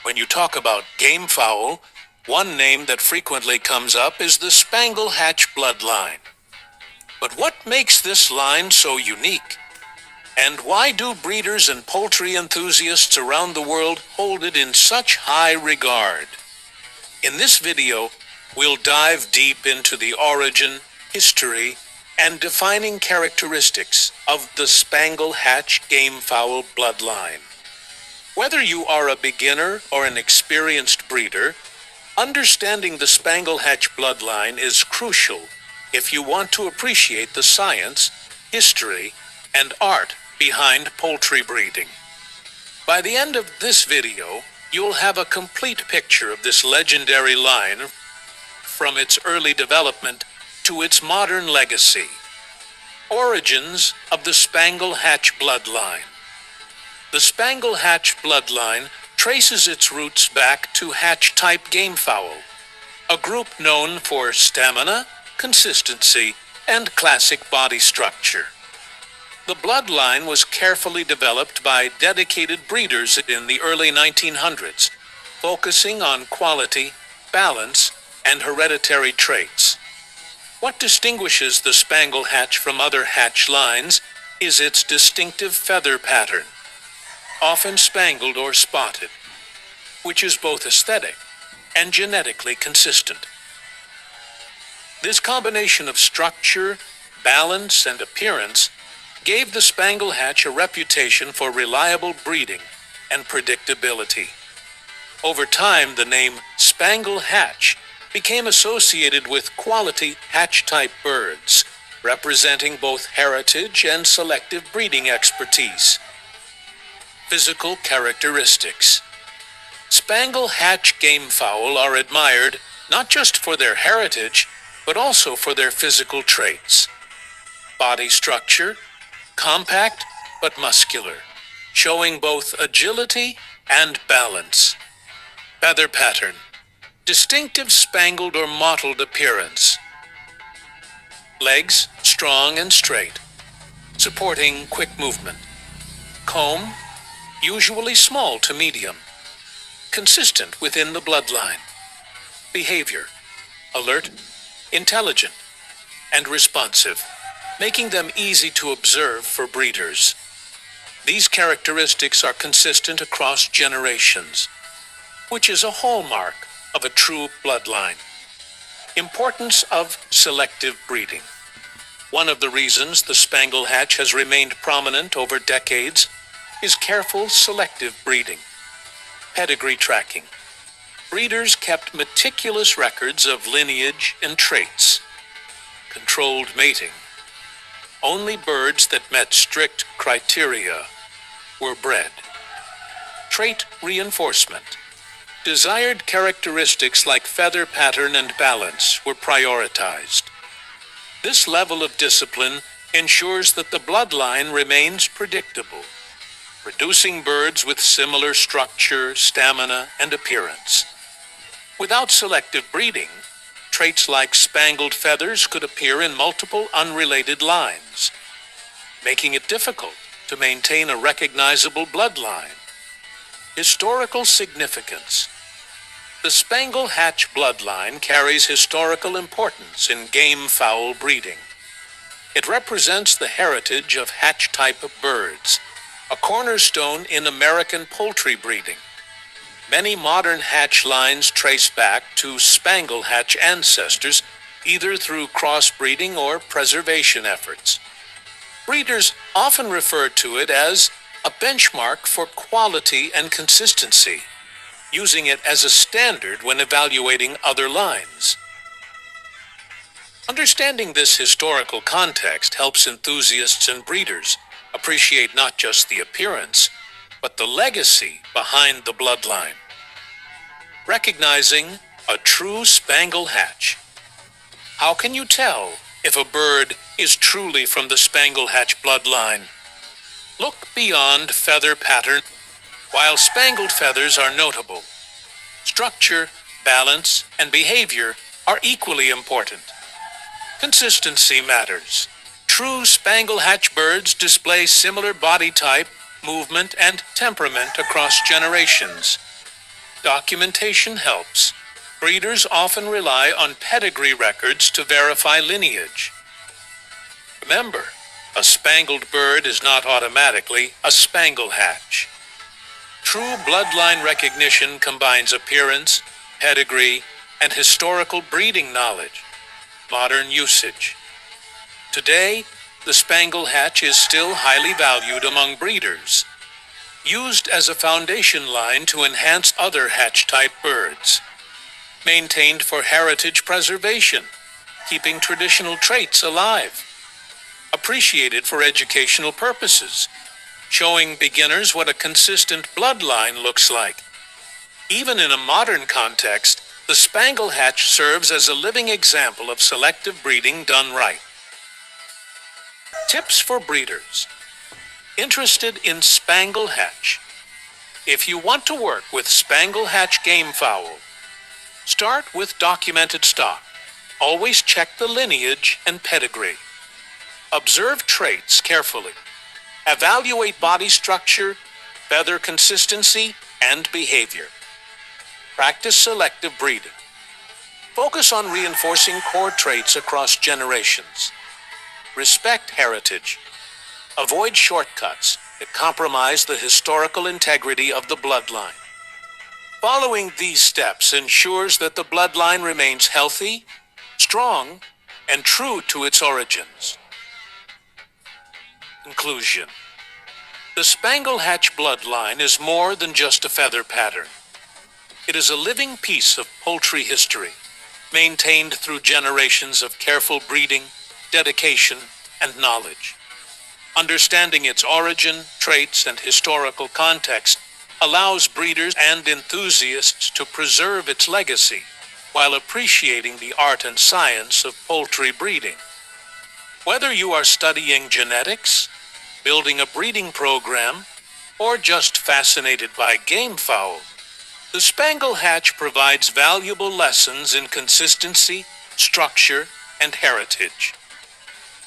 When you talk about gamefowl, one name that frequently comes up is the Spangle Hatch bloodline. But what makes this line so unique? And why do breeders and poultry enthusiasts around the world hold it in such high regard? In this video, we'll dive deep into the origin, history, and defining characteristics of the Spangle Hatch gamefowl bloodline. Whether you are a beginner or an experienced breeder, understanding the Spangle Hatch bloodline is crucial if you want to appreciate the science, history, and art behind poultry breeding. By the end of this video, you'll have a complete picture of this legendary line from its early development to its modern legacy. Origins of the Spangle Hatch bloodline. The Spangle Hatch bloodline traces its roots back to hatch-type gamefowl, a group known for stamina, consistency, and classic body structure. The bloodline was carefully developed by dedicated breeders in the early 1900s, focusing on quality, balance, and hereditary traits. What distinguishes the Spangle Hatch from other hatch lines is its distinctive feather pattern, often spangled or spotted, which is both aesthetic and genetically consistent. This combination of structure, balance, and appearance gave the Spangle Hatch a reputation for reliable breeding and predictability. Over time, the name Spangle Hatch became associated with quality hatch-type birds, representing both heritage and selective breeding expertise. Physical characteristics. Spangle Hatch gamefowl are admired not just for their heritage, but also for their physical traits. Body structure, compact but muscular, showing both agility and balance. Feather pattern, distinctive spangled or mottled appearance. Legs strong and straight, supporting quick movement. Comb, usually small to medium, consistent within the bloodline. Behavior, alert, intelligent, and responsive, making them easy to observe for breeders. These characteristics are consistent across generations, which is a hallmark of a true bloodline. Importance of selective breeding. One of the reasons the Spangle Hatch has remained prominent over decades is careful selective breeding. Pedigree tracking. Breeders kept meticulous records of lineage and traits. Controlled mating. Only birds that met strict criteria were bred. Trait reinforcement. Desired characteristics like feather pattern and balance were prioritized. This level of discipline ensures that the bloodline remains predictable, producing birds with similar structure, stamina, and appearance. Without selective breeding, traits like spangled feathers could appear in multiple unrelated lines, making it difficult to maintain a recognizable bloodline. Historical significance. The Spangle Hatch bloodline carries historical importance in gamefowl breeding. It represents the heritage of hatch-type birds, a cornerstone in American poultry breeding. Many modern hatch lines trace back to Spangle Hatch ancestors, either through crossbreeding or preservation efforts. Breeders often refer to it as a benchmark for quality and consistency, using it as a standard when evaluating other lines. Understanding this historical context helps enthusiasts and breeders appreciate not just the appearance, but the legacy behind the bloodline. Recognizing a true Spangle Hatch. How can you tell if a bird is truly from the Spangle Hatch bloodline? Look beyond feather pattern. While spangled feathers are notable, structure, balance, and behavior are equally important. Consistency matters. True Spangle Hatch birds display similar body type, movement, and temperament across generations. Documentation helps. Breeders often rely on pedigree records to verify lineage. Remember, a spangled bird is not automatically a Spangle Hatch. True bloodline recognition combines appearance, pedigree, and historical breeding knowledge. Modern usage. Today, the Spangle Hatch is still highly valued among breeders, used as a foundation line to enhance other hatch-type birds, maintained for heritage preservation, keeping traditional traits alive, appreciated for educational purposes, showing beginners what a consistent bloodline looks like. Even in a modern context, the Spangle Hatch serves as a living example of selective breeding done right. Tips for breeders interested in Spangle Hatch. If you want to work with Spangle Hatch gamefowl, start with documented stock. Always check the lineage and pedigree. Observe traits carefully. Evaluate body structure, feather consistency, and behavior. Practice selective breeding. Focus on reinforcing core traits across generations. Respect heritage. Avoid shortcuts that compromise the historical integrity of the bloodline. Following these steps ensures that the bloodline remains healthy, strong, and true to its origins. Conclusion. The Spangle Hatch bloodline is more than just a feather pattern. It is a living piece of poultry history, maintained through generations of careful breeding, dedication, and knowledge. Understanding its origin, traits, and historical context allows breeders and enthusiasts to preserve its legacy while appreciating the art and science of poultry breeding. Whether you are studying genetics, building a breeding program, or just fascinated by gamefowl, the Spangle Hatch provides valuable lessons in consistency, structure, and heritage.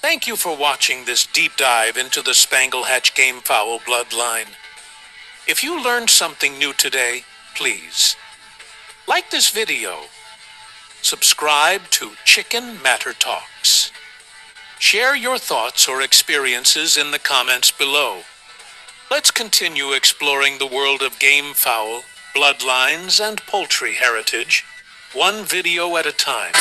Thank you for watching this deep dive into the Spangle Hatch gamefowl bloodline. If you learned something new today, please like this video, subscribe to Chicken Matter Talks. Share your thoughts or experiences in the comments below. Let's continue exploring the world of gamefowl, bloodlines, and poultry heritage, one video at a time.